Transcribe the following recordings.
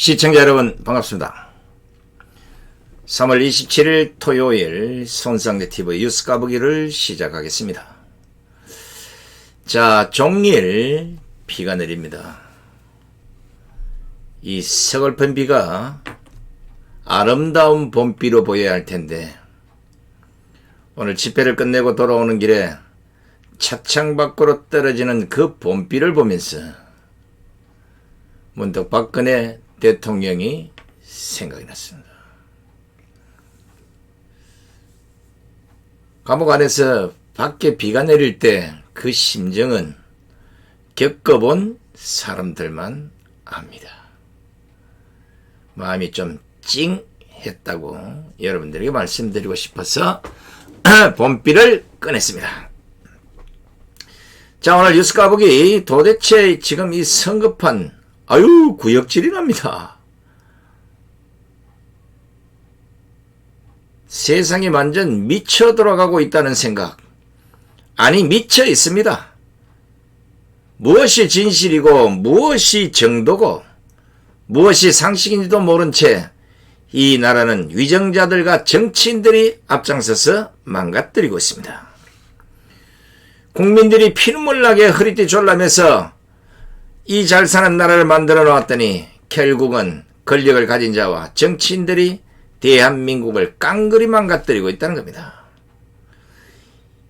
시청자 여러분 반갑습니다. 3월 27일 토요일 손상대TV 뉴스 까보기를 시작하겠습니다. 자, 종일 비가 내립니다. 이 서글픈 비가 아름다운 봄비로 보여야 할 텐데 오늘 집회를 끝내고 돌아오는 길에 차창 밖으로 떨어지는 그 봄비를 보면서 문득 박근혜 대통령이 생각이 났습니다. 감옥 안에서 밖에 비가 내릴 때 그 심정은 겪어본 사람들만 압니다. 마음이 좀 찡했다고 여러분들에게 말씀드리고 싶어서 봄비를 꺼냈습니다. 자, 오늘 뉴스 까보기 도대체 지금 이 성급한 구역질이 납니다. 세상이 완전 미쳐 돌아가고 있다는 생각. 아니, 미쳐 있습니다. 무엇이 진실이고 무엇이 정도고 무엇이 상식인지도 모른 채 이 나라는 위정자들과 정치인들이 앞장서서 망가뜨리고 있습니다. 국민들이 피눈물 나게 허리띠 졸라매서 이 잘 사는 나라를 만들어 놓았더니 결국은 권력을 가진 자와 정치인들이 대한민국을 깡그리 망가뜨리고 있다는 겁니다.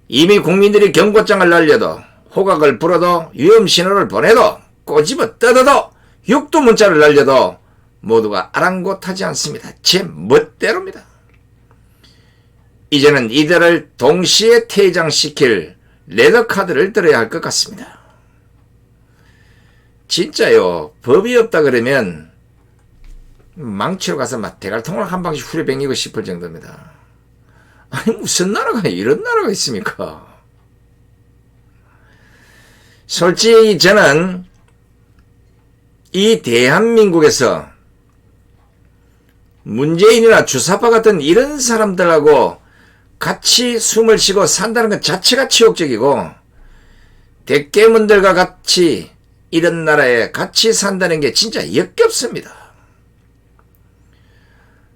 이미 국민들이 경고장을 날려도 호각을 불어도 위험신호를 보내도 꼬집어 뜯어도 육두문자를 날려도 모두가 아랑곳하지 않습니다. 제 멋대로입니다. 이제는 이들을 동시에 퇴장시킬 레드카드를 들어야 할 것 같습니다. 진짜요, 법이 없다 그러면 망치로 가서 막 대갈통을 한 방씩 후려뱅이고 싶을 정도입니다. 아니, 무슨 나라가 이런 나라가 있습니까? 솔직히 저는 이 대한민국에서 문재인이나 주사파 같은 이런 사람들하고 같이 숨을 쉬고 산다는 것 자체가 치욕적이고, 대깨문들과 같이 이런 나라에 같이 산다는 게 진짜 역겹습니다.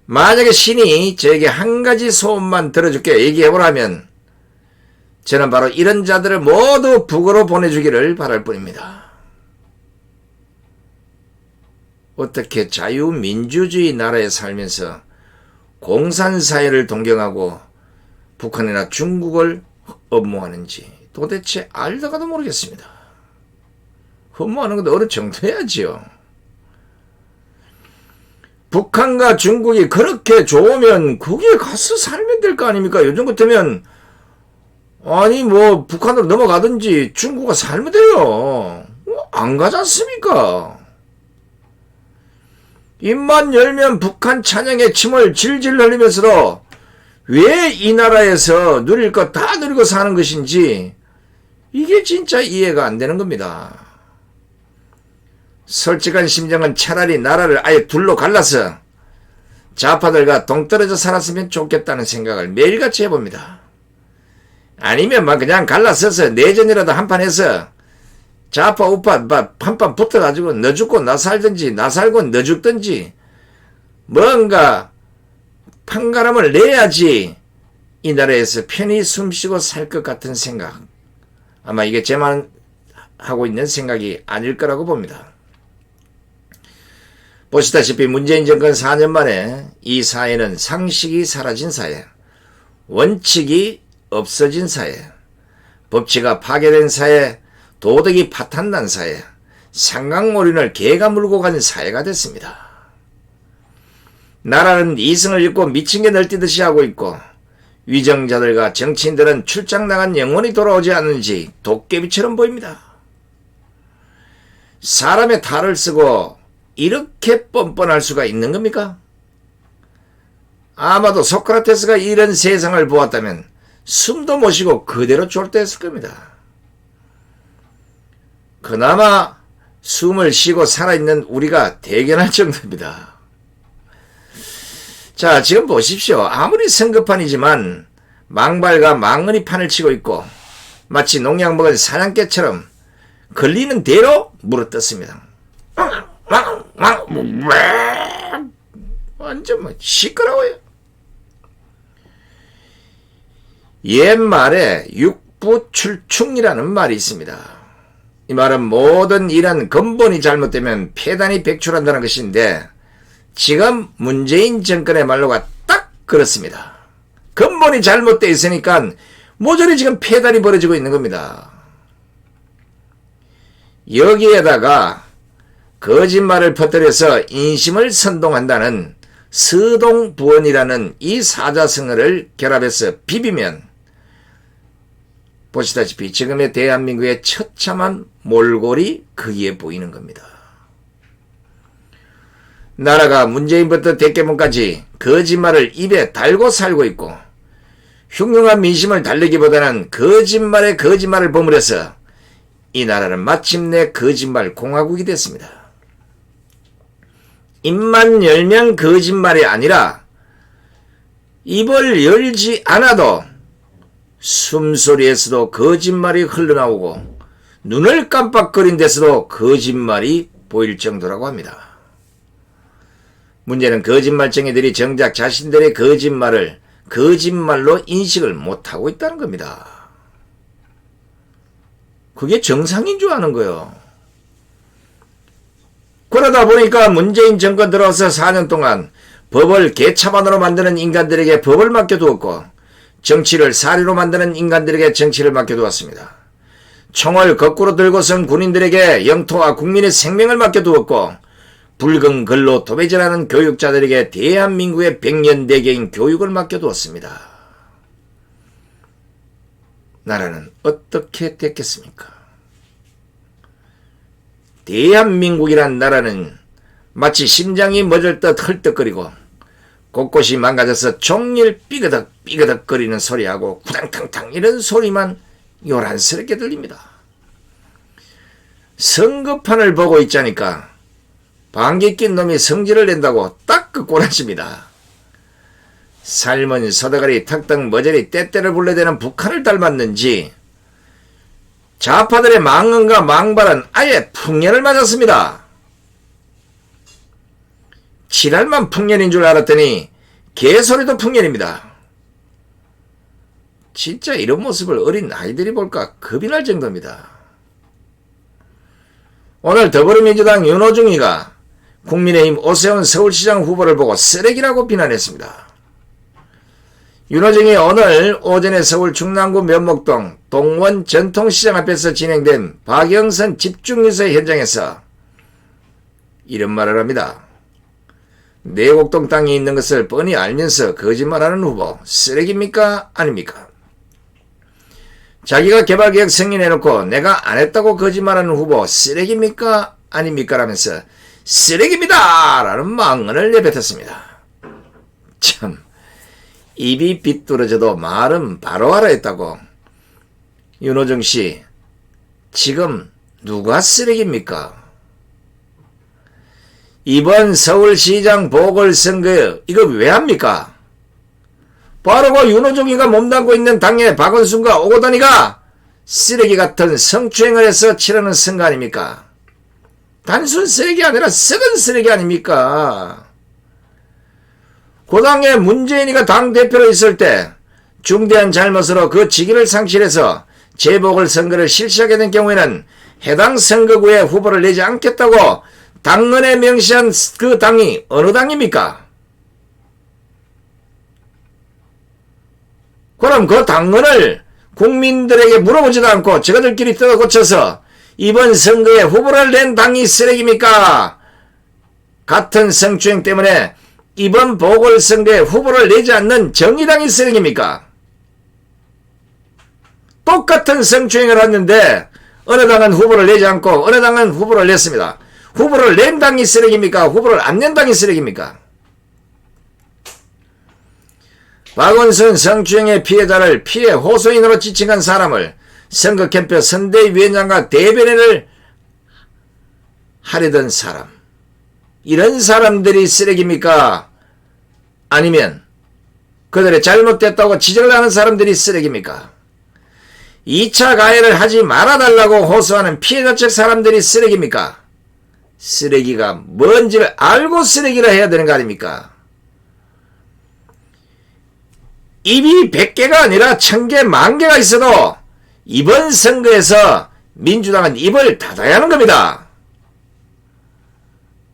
만약에 신이 저에게 한 가지 소원만 들어줄게 얘기해보라면 저는 바로 이런 자들을 모두 북으로 보내주기를 바랄 뿐입니다. 어떻게 자유민주주의 나라에 살면서 공산사회를 동경하고 북한이나 중국을 업무하는지 도대체 알다가도 모르겠습니다. 업무하는 것도 어느 정도 해야지요. 북한과 중국이 그렇게 좋으면 거기에 가서 살면 될 거 아닙니까? 요즘 같으면 아니 뭐 북한으로 넘어가든지 중국과 살면 돼요. 안 가지 않습니까? 입만 열면 북한 찬양에 침을 질질 흘리면서도 왜 이 나라에서 누릴 것 다 누리고 사는 것인지 이게 진짜 이해가 안 되는 겁니다. 솔직한 심정은 차라리 나라를 아예 둘로 갈라서 좌파들과 동떨어져 살았으면 좋겠다는 생각을 매일같이 해봅니다. 아니면 막 그냥 갈라서서 내전이라도 한판 해서 좌파 우파 한판 붙어가지고 너 죽고 나 살든지 나 살고 너 죽든지 뭔가 판가름을 내야지 이 나라에서 편히 숨쉬고 살 것 같은 생각. 아마 이게 제만 하고 있는 생각이 아닐 거라고 봅니다. 보시다시피 문재인 정권 4년 만에 이 사회는 상식이 사라진 사회, 원칙이 없어진 사회, 법치가 파괴된 사회, 도덕이 파탄난 사회, 상강몰인을 개가 물고 간 사회가 됐습니다. 나라는 이승을 잃고 미친 게 널뛰듯이 하고 있고 위정자들과 정치인들은 출장 나간 영혼이 돌아오지 않는지 도깨비처럼 보입니다. 사람의 탈을 쓰고 이렇게 뻔뻔할 수가 있는 겁니까? 아마도 소크라테스가 이런 세상을 보았다면 숨도 못 쉬고 그대로 졸도했을 겁니다. 그나마 숨을 쉬고 살아있는 우리가 대견할 정도입니다. 자, 지금 보십시오. 아무리 성급판이지만 망발과 망언이 판을 치고 있고 마치 농약 먹은 사냥개처럼 걸리는 대로 물어뜯습니다. 뭐 시끄러워요. 옛말에 육부출충이라는 말이 있습니다. 이 말은 모든 일은 근본이 잘못되면 폐단이 백출한다는 것인데 지금 문재인 정권의 말로가 딱 그렇습니다. 근본이 잘못되어 있으니까 모조리 지금 폐단이 벌어지고 있는 겁니다. 여기에다가 거짓말을 퍼뜨려서 인심을 선동한다는 서동부언이라는 이 사자성어를 결합해서 비비면 보시다시피 지금의 대한민국의 처참한 몰골이 거기에 보이는 겁니다. 나라가 문재인부터 대개문까지 거짓말을 입에 달고 살고 있고 흉흉한 민심을 달래기보다는 거짓말에 거짓말을 버무려서 이 나라는 마침내 거짓말 공화국이 됐습니다. 입만 열면 거짓말이 아니라 입을 열지 않아도 숨소리에서도 거짓말이 흘러나오고 눈을 깜빡거린 데서도 거짓말이 보일 정도라고 합니다. 문제는 거짓말쟁이들이 정작 자신들의 거짓말을 거짓말로 인식을 못하고 있다는 겁니다. 그게 정상인 줄 아는 거예요. 그러다 보니까 문재인 정권 들어서 4년 동안 법을 개차반으로 만드는 인간들에게 법을 맡겨두었고 정치를 사리로 만드는 인간들에게 정치를 맡겨두었습니다. 총을 거꾸로 들고선 군인들에게 영토와 국민의 생명을 맡겨두었고 붉은 글로 도배질하는 교육자들에게 대한민국의 백년대계인 교육을 맡겨두었습니다. 나라는 어떻게 됐겠습니까? 대한민국이란 나라는 마치 심장이 멎을 듯 헐떡거리고 곳곳이 망가져서 종일 삐그덕거리는 소리하고 구당탕탕 이런 소리만 요란스럽게 들립니다. 선거판을 보고 있자니까 방귀 낀 놈이 성질을 낸다고 딱 그 꼴아십니다. 삶은 소대가리 턱턱 머저리 떼떼를 불러대는 북한을 닮았는지 좌파들의 망언과 망발은 아예 풍년을 맞았습니다. 지랄만 풍년인 줄 알았더니 개소리도 풍년입니다. 진짜 이런 모습을 어린 아이들이 볼까 겁이 날 정도입니다. 오늘 더불어민주당 윤호중이가 국민의힘 오세훈 서울시장 후보를 보고 쓰레기라고 비난했습니다. 윤호중이 오늘 오전에 서울 중랑구 면목동 동원 전통시장 앞에서 진행된 박영선 집중유세 현장에서 이런 말을 합니다. 내곡동 땅이 있는 것을 뻔히 알면서 거짓말하는 후보 쓰레기입니까? 아닙니까? 자기가 개발계획 승인해놓고 내가 안 했다고 거짓말하는 후보 쓰레기입니까? 아닙니까? 라면서 쓰레기입니다! 라는 망언을 내뱉었습니다. 참 입이 비뚤어져도 말은 바로 하라 했다고. 윤호중씨 지금 누가 쓰레기입니까? 이번 서울시장 보궐선거 이거 왜 합니까? 바로 그 윤호중이가 몸담고 있는 당의 박원순과 오고다니가 쓰레기 같은 성추행을 해서 치르는 선거 아닙니까? 단순 쓰레기 아니라 썩은 쓰레기 아닙니까? 그 당에 문재인이가 당대표로 있을 때 중대한 잘못으로 그 직위를 상실해서 재보궐선거를 실시하게 된 경우에는 해당 선거구에 후보를 내지 않겠다고 당헌에 명시한 그 당이 어느 당입니까? 그럼 그 당헌을 국민들에게 물어보지도 않고 저가들끼리 뜯어 고쳐서 이번 선거에 후보를 낸 당이 쓰레기입니까? 같은 성추행 때문에 이번 보궐선거에 후보를 내지 않는 정의당이 쓰레기입니까? 똑같은 성추행을 했는데 어느 당은 후보를 내지 않고 어느 당은 후보를 냈습니다. 후보를 낸 당이 쓰레기입니까? 후보를 안 낸 당이 쓰레기입니까? 박원순 성추행의 피해자를 피해 호소인으로 지칭한 사람을 선거 캠프 선대위원장과 대변인을 하려던 사람, 이런 사람들이 쓰레기입니까? 아니면 그들의 잘못됐다고 지적을 하는 사람들이 쓰레기입니까? 2차 가해를 하지 말아달라고 호소하는 피해자 측 사람들이 쓰레기입니까? 쓰레기가 뭔지를 알고 쓰레기라 해야 되는 거 아닙니까? 입이 100개가 아니라 1000개, 10,000개가 있어도 이번 선거에서 민주당은 입을 닫아야 하는 겁니다.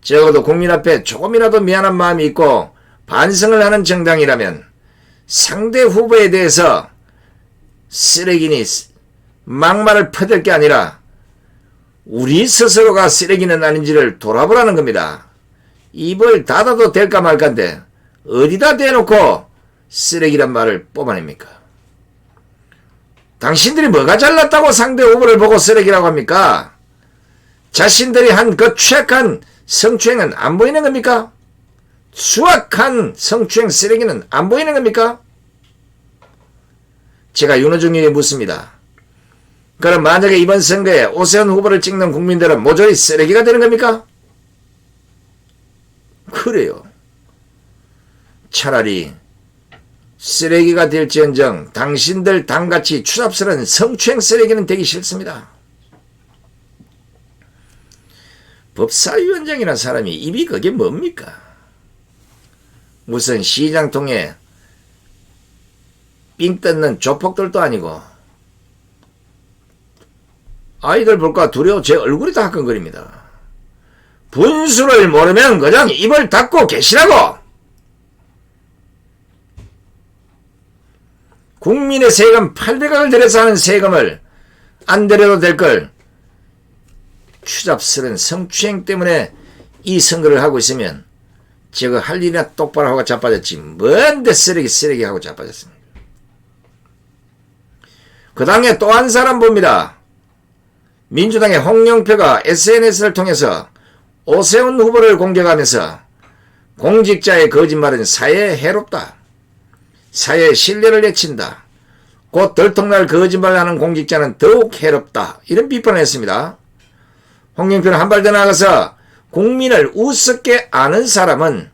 적어도 국민 앞에 조금이라도 미안한 마음이 있고 반성을 하는 정당이라면 상대 후보에 대해서 쓰레기니 막말을 퍼댈 게 아니라 우리 스스로가 쓰레기는 아닌지를 돌아보라는 겁니다. 입을 닫아도 될까 말까인데 어디다 대놓고 쓰레기란 말을 뽑아냅니까? 당신들이 뭐가 잘났다고 상대 후보를 보고 쓰레기라고 합니까? 자신들이 한 그 취약한 성추행은 안 보이는 겁니까? 수악한 성추행 쓰레기는 안 보이는 겁니까? 제가 윤호중에게 묻습니다. 그럼 만약에 이번 선거에 오세훈 후보를 찍는 국민들은 모조리 쓰레기가 되는 겁니까? 그래요. 차라리 쓰레기가 될지언정 당신들 당같이 추잡스러운 성추행 쓰레기는 되기 싫습니다. 법사위원장이라는 사람이 입이 그게 뭡니까? 무슨 시장 통에 삥 뜯는 조폭들도 아니고 아이들 볼까 두려워 제 얼굴이 다 화끈거립니다. 분수를 모르면 그냥 입을 닫고 계시라고! 국민의 세금 800억을 들여서 하는 세금을 안 들여도 될 걸 추잡스러운 성추행 때문에 이 선거를 하고 있으면 저거 할 일이나 똑바로 하고 자빠졌지 뭔데 쓰레기 하고 자빠졌습니다. 그 당에 또 한 사람 봅니다. 민주당의 홍영표가 SNS를 통해서 오세훈 후보를 공격하면서 공직자의 거짓말은 사회에 해롭다. 사회의 신뢰를 해친다. 곧 들통날 거짓말을 하는 공직자는 더욱 해롭다. 이런 비판을 했습니다. 홍영표는 한 발 더 나아가서 국민을 우습게 아는 사람은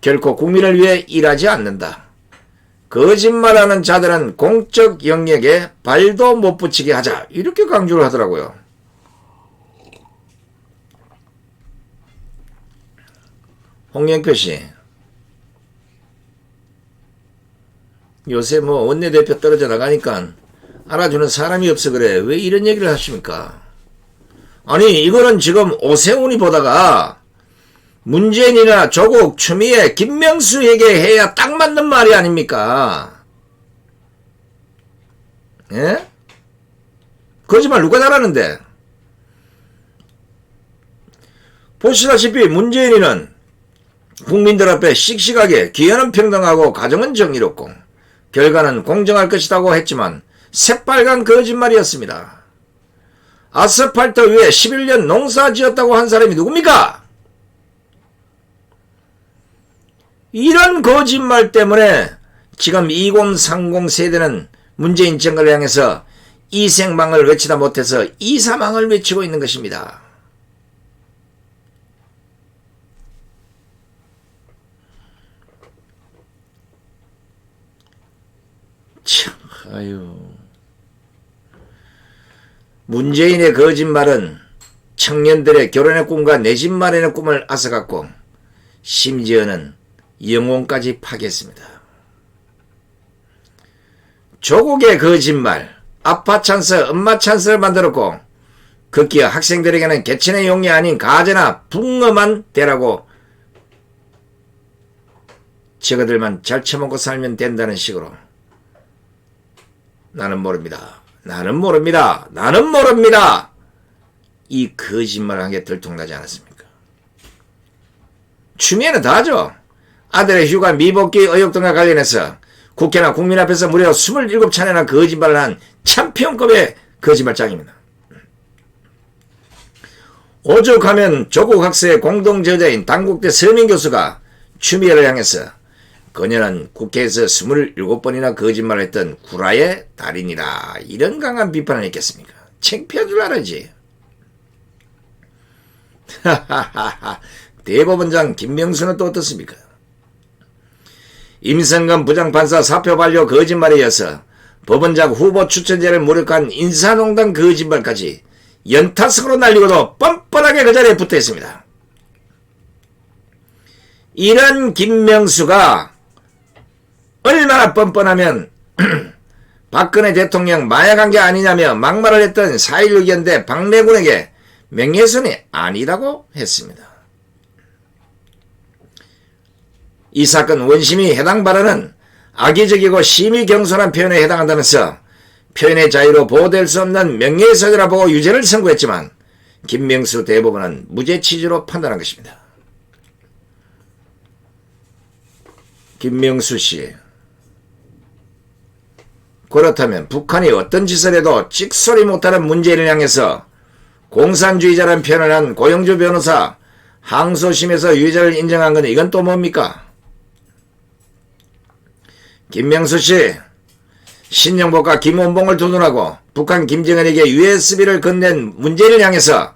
결코 국민을 위해 일하지 않는다. 거짓말하는 자들은 공적 영역에 발도 못 붙이게 하자. 이렇게 강조를 하더라고요. 홍영표 씨, 요새 원내대표 떨어져 나가니까 알아주는 사람이 없어 그래. 왜 이런 얘기를 하십니까? 아니 이거는 지금 오세훈이 보다가 문재인이나 조국, 추미애, 김명수에게 해야 딱 맞는 말이 아닙니까? 예? 거짓말 누가 잘하는데? 보시다시피 문재인이는 국민들 앞에 씩씩하게 기회는 평등하고 가정은 정의롭고 결과는 공정할 것이라고 했지만 새빨간 거짓말이었습니다. 아스팔트 위에 11년 농사 지었다고 한 사람이 누굽니까? 이런 거짓말 때문에 지금 2030 세대는 문재인 정권을 향해서 이생망을 외치다 못해서 이사망을 외치고 있는 것입니다. 참, 아유. 문재인의 거짓말은 청년들의 결혼의 꿈과 내 집 마련의 꿈을 앗아갔고 심지어는 영혼까지 파괴했습니다. 조국의 거짓말, 아빠 찬스, 엄마 찬스를 만들었고 급기야 학생들에게는 개천의 용이 아닌 가재나 붕어만 되라고 저거들만 잘 처먹고 살면 된다는 식으로 나는 모릅니다. 나는 모릅니다. 나는 모릅니다. 이 거짓말한 게 들통나지 않았습니까? 추미애는 다 하죠. 아들의 휴가 미복귀 의혹 등과 관련해서 국회나 국민 앞에서 무려 27차례나 거짓말을 한 챔피언급의 거짓말장입니다. 오죽하면 조국 학생의 공동저자인 당국대 서민 교수가 추미애를 향해서 그녀는 국회에서 27번이나 거짓말을 했던 구라의 달인이라 이런 강한 비판을 했겠습니까? 창피한 줄 알아야지. 대법원장 김명수는 또 어떻습니까? 임성근 부장판사 사표 반려 거짓말에 이어서 법원장 후보 추천제를 모욕한 인사농단 거짓말까지 연타석으로 날리고도 뻔뻔하게 그 자리에 붙어 있습니다. 이런 김명수가 얼마나 뻔뻔하면 박근혜 대통령 마약한 게 아니냐며 막말을 했던 4.16 연대 박래군에게 명예훼손이 아니라고 했습니다. 이 사건 원심이 해당 발언은 악의적이고 심히 경솔한 표현에 해당한다면서 표현의 자유로 보호될 수 없는 명예훼손이라 보고 유죄를 선고했지만 김명수 대법원은 무죄 취지로 판단한 것입니다. 김명수 씨, 그렇다면 북한이 어떤 짓을 해도 찍소리 못하는 문재인을 향해서 공산주의자라는 표현을 한 고영주 변호사 항소심에서 유죄를 인정한 건 이건 또 뭡니까? 김명수 씨, 신영복과 김원봉을 두둔하고 북한 김정은에게 USB를 건넨 문재인을 향해서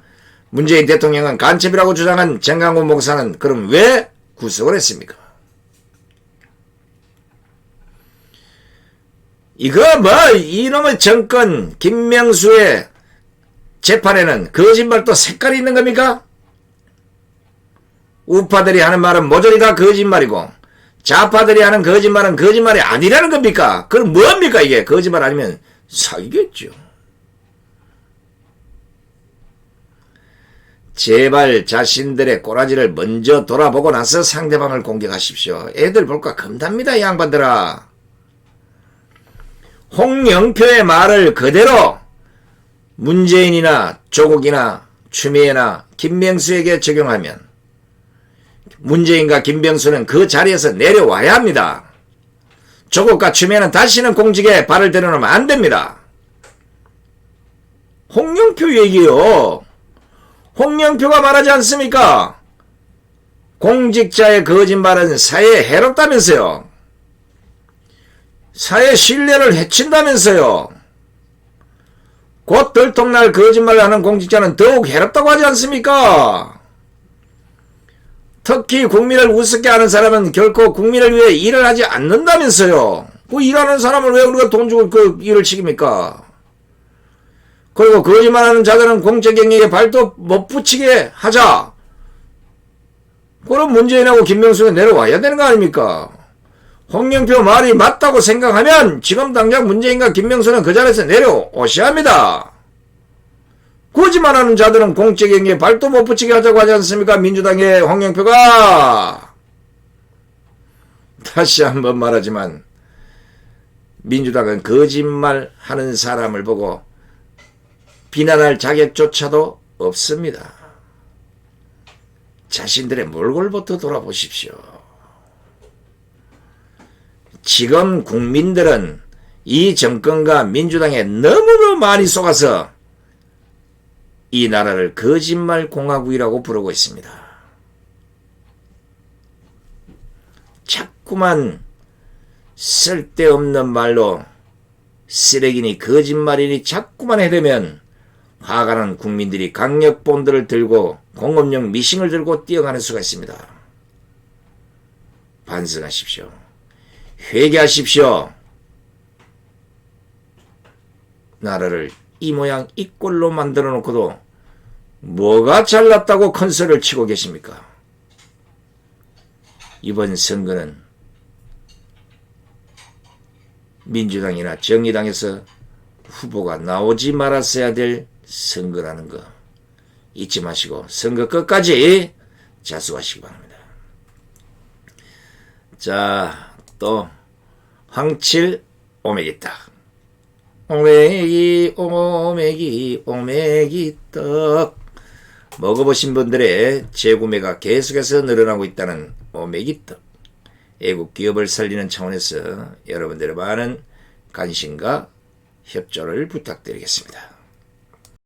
문재인 대통령은 간첩이라고 주장한 정강훈 목사는 그럼 왜 구속을 했습니까? 이거 뭐 이놈의 정권 김명수의 재판에는 거짓말도 색깔이 있는 겁니까? 우파들이 하는 말은 모조리 다 거짓말이고 좌파들이 하는 거짓말은 거짓말이 아니라는 겁니까? 그럼 뭡니까 이게? 거짓말 아니면 사기겠죠. 제발 자신들의 꼬라지를 먼저 돌아보고 나서 상대방을 공격하십시오. 애들 볼까 겁납니다, 이 양반들아. 홍영표의 말을 그대로 문재인이나 조국이나 추미애나 김명수에게 적용하면 문재인과 김명수는 그 자리에서 내려와야 합니다. 조국과 추미애는 다시는 공직에 발을 들여놓으면 안 됩니다. 홍영표 얘기요. 홍영표가 말하지 않습니까? 공직자의 거짓말은 사회에 해롭다면서요. 사회 신뢰를 해친다면서요. 곧 들통날 거짓말을 하는 공직자는 더욱 해롭다고 하지 않습니까? 특히 국민을 우습게 하는 사람은 결코 국민을 위해 일을 하지 않는다면서요. 그 일하는 사람을 왜 우리가 돈 주고 그 일을 시킵니까? 그리고 거짓말하는 자들은 공적 영역에 발도 못 붙이게 하자. 그럼 문재인하고 김명수가 내려와야 되는 거 아닙니까? 홍영표 말이 맞다고 생각하면 지금 당장 문재인과 김명수는 그 자리에서 내려오셔야 합니다. 거짓말하는 자들은 공적 영역에 발도 못 붙이게 하자고 하지 않습니까? 민주당의 홍영표가. 다시 한번 말하지만 민주당은 거짓말하는 사람을 보고 비난할 자격조차도 없습니다. 자신들의 몰골부터 돌아보십시오. 지금 국민들은 이 정권과 민주당에 너무나 많이 속아서 이 나라를 거짓말 공화국이라고 부르고 있습니다. 자꾸만 쓸데없는 말로 쓰레기니 거짓말이니 자꾸만 해대면 화가 난 국민들이 강력본드를 들고 공업용 미싱을 들고 뛰어가는 수가 있습니다. 반성하십시오. 회개하십시오. 나라를 이 모양 이 꼴로 만들어 놓고도 뭐가 잘났다고 큰 소리를 치고 계십니까? 이번 선거는 민주당이나 정의당에서 후보가 나오지 말았어야 될 선거라는 거 잊지 마시고 선거 끝까지 자수하시기 바랍니다. 자, 또 황칠 오메기떡. 오메기 오메기 오메기 떡 먹어보신 분들의 재구매가 계속해서 늘어나고 있다는 오메기 떡. 애국 기업을 살리는 차원에서 여러분들의 많은 관심과 협조를 부탁드리겠습니다.